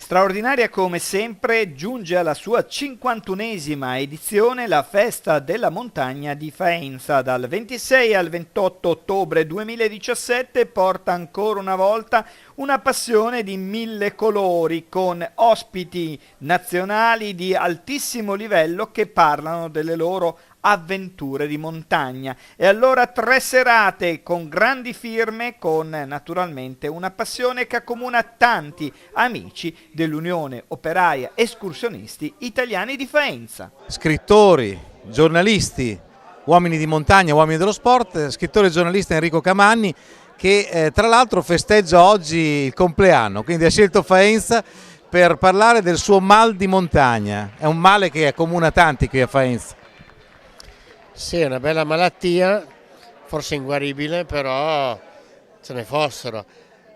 Straordinaria come sempre giunge alla sua 51esima edizione la Festa della Montagna di Faenza. Dal 26 al 28 ottobre 2017 porta ancora una volta una passione di 1000 colori con ospiti nazionali di altissimo livello che parlano delle loro avventure di montagna. E allora 3 serate con grandi firme, con naturalmente una passione che accomuna tanti amici dell'Unione Operaia Escursionisti Italiani di Faenza. Scrittori, giornalisti, uomini di montagna, uomini dello sport, scrittore e giornalista Enrico Camanni, che tra l'altro festeggia oggi il compleanno, quindi ha scelto Faenza per parlare del suo mal di montagna. È un male che accomuna tanti qui a Faenza. Sì, è una bella malattia, forse inguaribile, però ce ne fossero.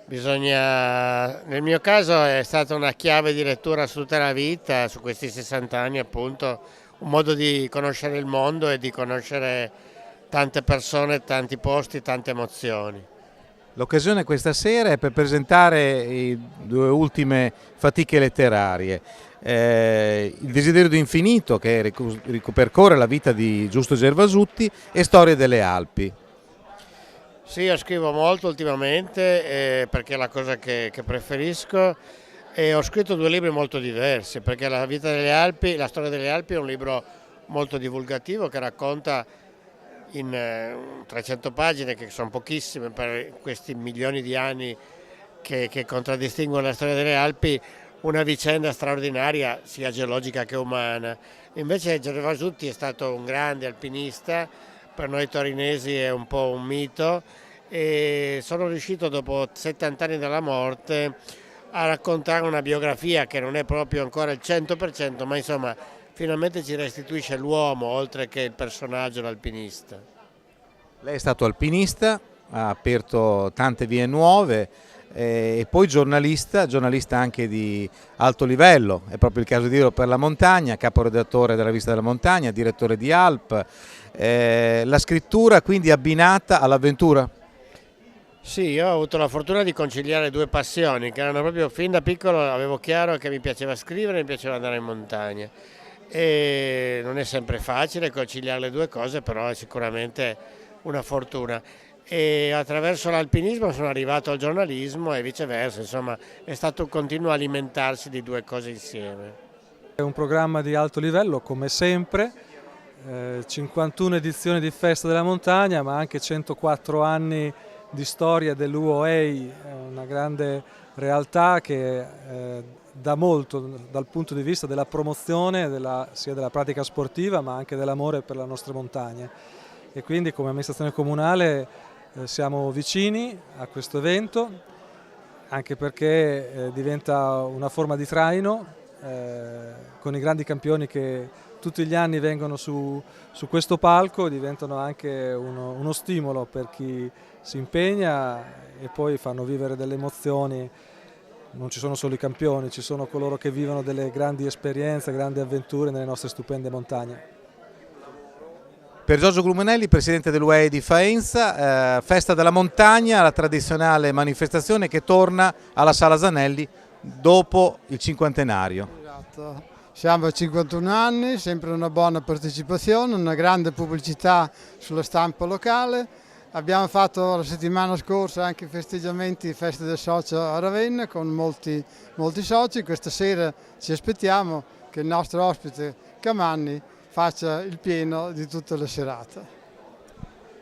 Nel mio caso è stata una chiave di lettura su tutta la vita, su questi 60 anni appunto, un modo di conoscere il mondo e di conoscere tante persone, tanti posti, tante emozioni. L'occasione questa sera è per presentare le 2 ultime fatiche letterarie. Il desiderio di infinito, che ripercorre la vita di Giusto Gervasutti, e Storie delle Alpi. Sì, io scrivo molto ultimamente perché è la cosa che preferisco, e ho scritto 2 libri molto diversi, perché La vita delle Alpi, La storia delle Alpi è un libro molto divulgativo che racconta in 300 pagine, che sono pochissime per questi milioni di anni che contraddistinguono la storia delle Alpi, una vicenda straordinaria sia geologica che umana. Invece Gervasutti è stato un grande alpinista, per noi torinesi è un po' un mito, e sono riuscito dopo 70 anni dalla morte a raccontare una biografia che non è proprio ancora il 100%, ma insomma finalmente ci restituisce l'uomo oltre che il personaggio, l'alpinista. Lei è stato alpinista, ha aperto tante vie nuove, e poi giornalista anche di alto livello, è proprio il caso di dirlo, per la montagna, caporedattore della Rivista della Montagna, direttore di Alp. La scrittura quindi abbinata all'avventura? Sì, io ho avuto la fortuna di conciliare 2 passioni che erano proprio fin da piccolo, avevo chiaro che mi piaceva scrivere e mi piaceva andare in montagna, e non è sempre facile conciliare le 2 cose, però è sicuramente una fortuna. E attraverso l'alpinismo sono arrivato al giornalismo e viceversa, insomma è stato un continuo alimentarsi di 2 cose insieme. È un programma di alto livello come sempre, 51 edizioni di Festa della Montagna, ma anche 104 anni di storia dell'UOA, una grande realtà che dà molto dal punto di vista della promozione sia della pratica sportiva ma anche dell'amore per la nostra montagna. E quindi come amministrazione comunale siamo vicini a questo evento, anche perché diventa una forma di traino con i grandi campioni che tutti gli anni vengono su questo palco, diventano anche uno stimolo per chi si impegna e poi fanno vivere delle emozioni. Non ci sono solo i campioni, ci sono coloro che vivono delle grandi esperienze, grandi avventure nelle nostre stupende montagne. Per Giorgio Glumenelli, presidente dell'UEA di Faenza, Festa della Montagna, la tradizionale manifestazione che torna alla Sala Zanelli dopo il cinquantenario. Esatto. Siamo a 51 anni, sempre una buona partecipazione, una grande pubblicità sulla stampa locale. Abbiamo fatto la settimana scorsa anche festeggiamenti, feste del socio a Ravenna con molti soci. Questa sera ci aspettiamo che il nostro ospite Camanni faccia il pieno di tutta la serata.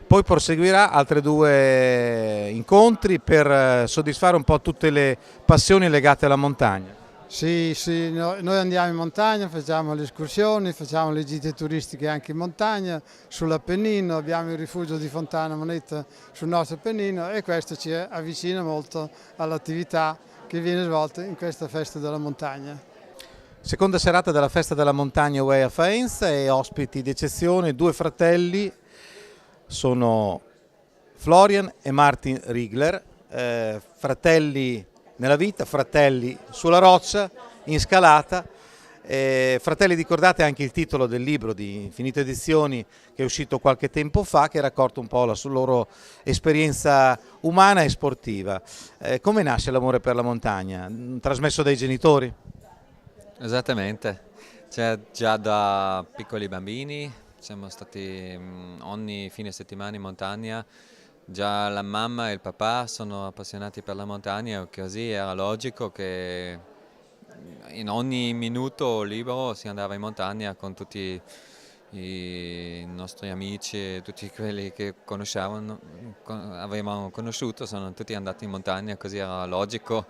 Poi proseguirà altre 2 incontri per soddisfare un po' tutte le passioni legate alla montagna. Sì, noi andiamo in montagna, facciamo le escursioni, facciamo le gite turistiche anche in montagna, sull'Appennino, abbiamo il rifugio di Fontana Moneta sul nostro Appennino, e questo ci avvicina molto all'attività che viene svolta in questa Festa della Montagna. Seconda serata della Festa della Montagna UEA a Faenza, e ospiti d'eccezione 2 fratelli, sono Florian e Martin Rigler, fratelli nella vita, fratelli sulla roccia, in scalata, Fratelli di Cordate è anche il titolo del libro di Infinite Edizioni che è uscito qualche tempo fa, che racconta un po' la loro esperienza umana e sportiva. Come nasce l'amore per la montagna? Trasmesso dai genitori? Esattamente, cioè, già da piccoli bambini siamo stati ogni fine settimana in montagna, già la mamma e il papà sono appassionati per la montagna, così era logico che in ogni minuto libero si andava in montagna con tutti i nostri amici, tutti quelli che avevamo conosciuto, sono tutti andati in montagna, così era logico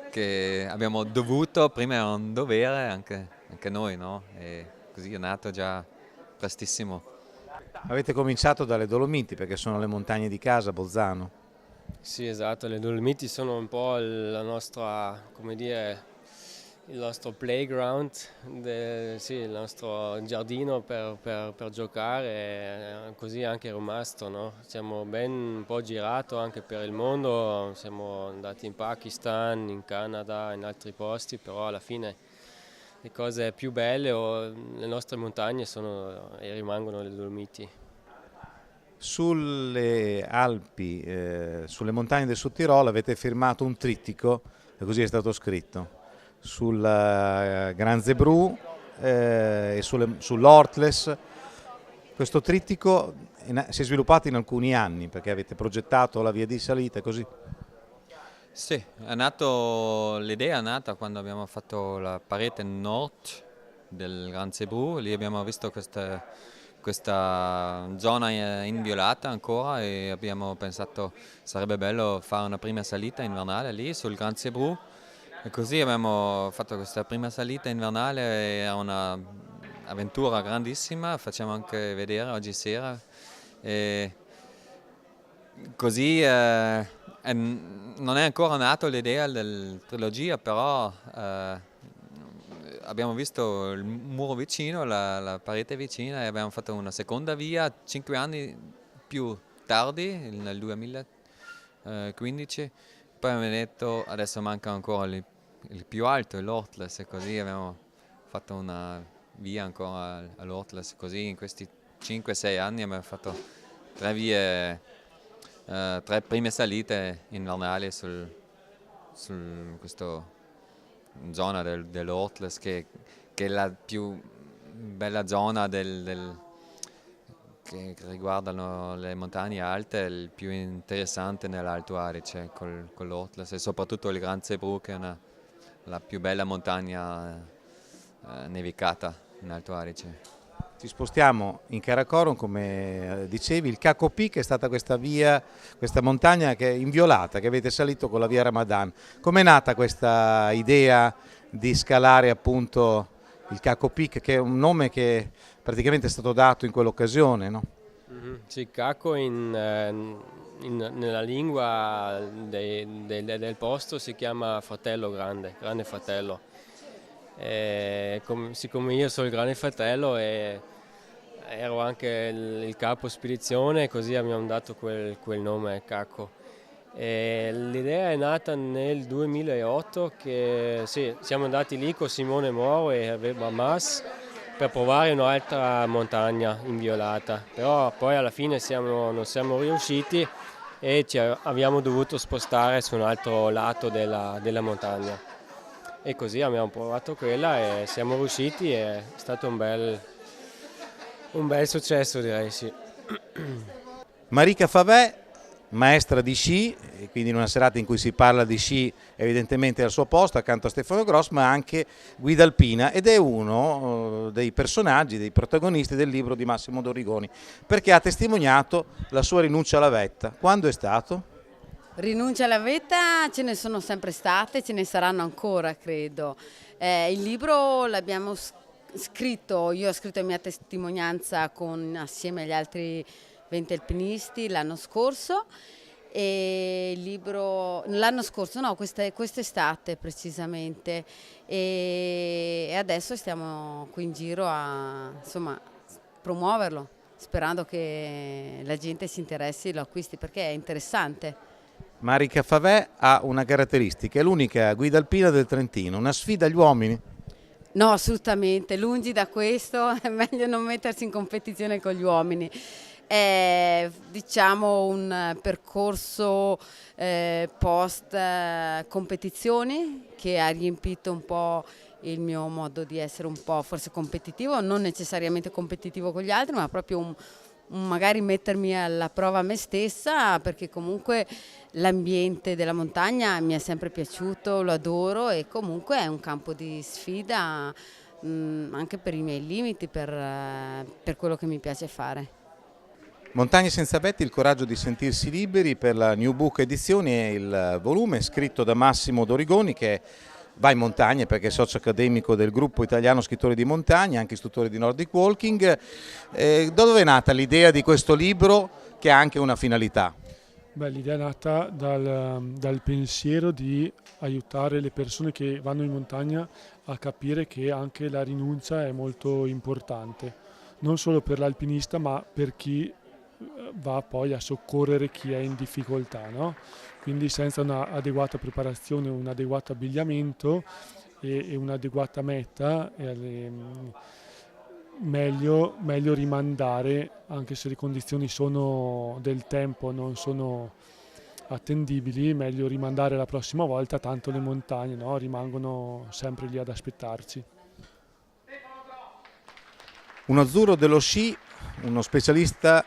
che abbiamo dovuto, prima era un dovere anche noi, no? E così è nato già prestissimo. Avete cominciato dalle Dolomiti perché sono le montagne di casa, Bolzano. Sì, esatto, le Dolomiti sono un po' la nostra, come dire, il nostro playground, sì, il nostro giardino per giocare, così è anche rimasto, no? Siamo ben un po' girato anche per il mondo, siamo andati in Pakistan, in Canada, in altri posti, però alla fine le cose più belle o le nostre montagne sono e rimangono le Dolomiti. Sulle Alpi, sulle montagne del Sud Tirolo avete firmato un trittico, e così è stato scritto, sul Gran Zebrù e sull'Ortles. Questo trittico si è sviluppato in alcuni anni perché avete progettato la via di salita e così. Sì, l'idea è nata quando abbiamo fatto la parete nord del Gran Zebrù, lì abbiamo visto questa zona inviolata ancora e abbiamo pensato sarebbe bello fare una prima salita invernale lì sul Gran Zebrù. E così abbiamo fatto questa prima salita invernale, era un'avventura grandissima, facciamo anche vedere oggi sera. E così non è ancora nata l'idea della trilogia, però abbiamo visto il muro vicino, la parete vicina e abbiamo fatto una seconda via 5 anni più tardi, nel 2015. Poi abbiamo detto adesso manca ancora il più alto, l'Ortles, e così abbiamo fatto una via ancora all'Ortles, così in questi 5-6 anni abbiamo fatto 3 vie, 3 prime salite invernali su questa zona dell'Ortles che è la più bella zona che riguardano le montagne alte, il più interessante nell'Alto Adige con l'Ortles e soprattutto il Gran Zebrù che è la più bella montagna nevicata in Alto Adige. Ci spostiamo in Karakorum, come dicevi, il Caco Peak è stata questa via, questa montagna che è inviolata, che avete salito con la via Ramadan. Com'è nata questa idea di scalare appunto il Caco Peak, che è un nome che praticamente è stato dato in quell'occasione, no? Sì, Caco nella lingua del posto si chiama fratello grande fratello. Siccome io sono il grande fratello ero anche il capo spedizione, così abbiamo dato quel nome Caco. L'idea è nata nel 2008 che sì, siamo andati lì con Simone Moro e Hamas per provare un'altra montagna inviolata, però poi alla fine non siamo riusciti e abbiamo dovuto spostare su un altro lato della montagna. E così abbiamo provato quella e siamo riusciti, è stato un bel successo, direi, sì. Marika Favè, maestra di sci, e quindi in una serata in cui si parla di sci evidentemente al suo posto accanto a Stefano Gross, ma anche guida alpina, ed è uno dei personaggi, dei protagonisti del libro di Massimo Dorigoni, perché ha testimoniato la sua rinuncia alla vetta. Quando è stato? Rinuncia alla vetta ce ne sono sempre state, ce ne saranno ancora, credo. Il libro l'abbiamo scritto, io ho scritto la mia testimonianza assieme agli altri 20 alpinisti l'anno scorso, e il libro l'anno scorso, no, quest'estate precisamente, e adesso stiamo qui in giro a promuoverlo, sperando che la gente si interessi e lo acquisti perché è interessante. Marika Favè ha una caratteristica, è l'unica guida alpina del Trentino, una sfida agli uomini. No, assolutamente, lungi da questo, è meglio non mettersi in competizione con gli uomini. È, diciamo, un percorso post competizioni che ha riempito un po' il mio modo di essere un po' forse competitivo, non necessariamente competitivo con gli altri, ma proprio magari mettermi alla prova me stessa, perché comunque l'ambiente della montagna mi è sempre piaciuto, lo adoro e comunque è un campo di sfida anche per i miei limiti, per quello che mi piace fare. Montagne senza vette, il coraggio di sentirsi liberi, per la New Book Edizioni, è il volume scritto da Massimo Dorigoni, che va in montagna perché è socio accademico del gruppo italiano scrittori di montagna, anche istruttore di Nordic Walking. Da dove è nata l'idea di questo libro che ha anche una finalità? L'idea è nata dal pensiero di aiutare le persone che vanno in montagna a capire che anche la rinuncia è molto importante, non solo per l'alpinista ma per chi va poi a soccorrere chi è in difficoltà, no? Quindi senza un'adeguata preparazione, un adeguato abbigliamento e un'adeguata meta, meglio rimandare, anche se le condizioni del tempo non sono attendibili, meglio rimandare la prossima volta, tanto le montagne, no, rimangono sempre lì ad aspettarci. Un azzurro dello sci, uno specialista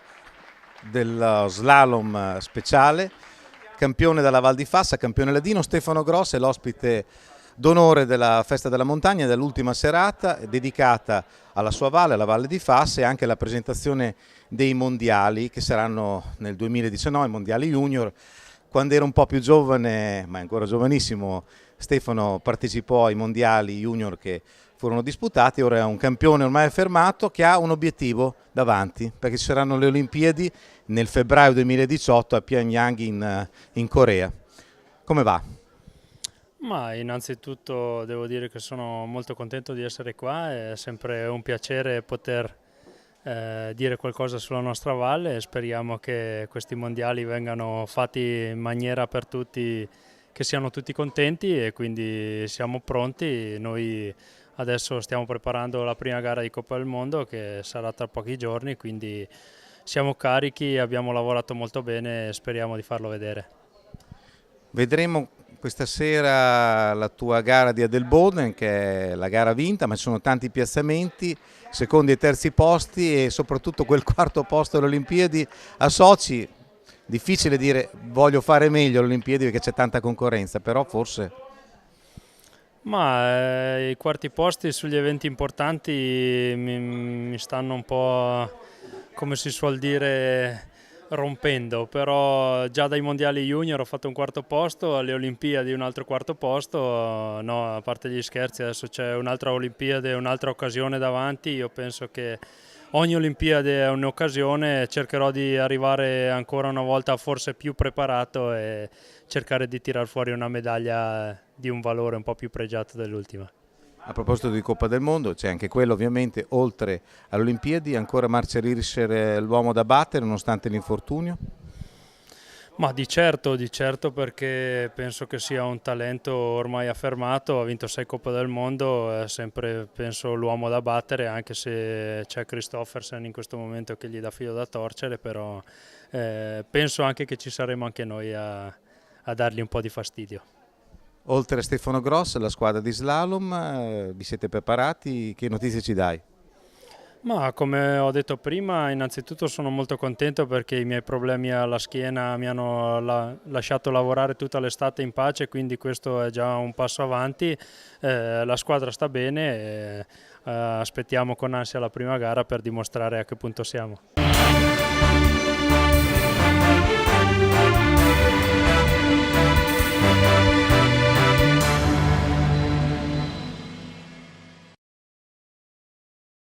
dello slalom speciale, campione dalla Val di Fassa, campione ladino. Stefano Gross è l'ospite d'onore della Festa della Montagna, dell'ultima serata dedicata alla sua valle, alla Valle di Fassa, e anche la presentazione dei mondiali che saranno nel 2019, mondiali junior. Quando era un po' più giovane, ma ancora giovanissimo, Stefano partecipò ai mondiali junior che furono disputati. Ora è un campione ormai affermato che ha un obiettivo davanti, perché ci saranno le Olimpiadi nel febbraio 2018 a Pyongyang in Corea. Come va? Ma innanzitutto devo dire che sono molto contento di essere qua, è sempre un piacere poter dire qualcosa sulla nostra valle e speriamo che questi mondiali vengano fatti in maniera per tutti, che siano tutti contenti, e quindi siamo pronti. Noi adesso stiamo preparando la prima gara di Coppa del Mondo che sarà tra pochi giorni, quindi siamo carichi, abbiamo lavorato molto bene e speriamo di farlo vedere. Vedremo questa sera la tua gara di Adelboden, che è la gara vinta, ma ci sono tanti piazzamenti, secondi e terzi posti, e soprattutto quel quarto posto alle Olimpiadi a Sochi. Difficile dire voglio fare meglio alle Olimpiadi perché c'è tanta concorrenza, però forse... Ma i quarti posti sugli eventi importanti mi stanno un po', come si suol dire, rompendo, però già dai mondiali junior ho fatto un quarto posto, alle Olimpiadi un altro quarto posto, no, a parte gli scherzi, adesso c'è un'altra Olimpiade, un'altra occasione davanti. Io penso che ogni Olimpiade è un'occasione, cercherò di arrivare ancora una volta forse più preparato e cercare di tirar fuori una medaglia di un valore un po' più pregiato dell'ultima. A proposito di Coppa del Mondo, c'è anche quello ovviamente, oltre alle Olimpiadi, ancora Marcel Hirscher l'uomo da battere nonostante l'infortunio? Ma di certo, perché penso che sia un talento ormai affermato, ha vinto 6 Coppe del Mondo, è sempre penso l'uomo da battere, anche se c'è Christoffersen in questo momento che gli dà filo da torcere, però penso anche che ci saremo anche noi a dargli un po' di fastidio. Oltre a Stefano Gross, la squadra di slalom, vi siete preparati? Che notizie ci dai? Ma come ho detto prima, innanzitutto sono molto contento perché i miei problemi alla schiena mi hanno lasciato lavorare tutta l'estate in pace, quindi questo è già un passo avanti. La squadra sta bene e aspettiamo con ansia la prima gara per dimostrare a che punto siamo.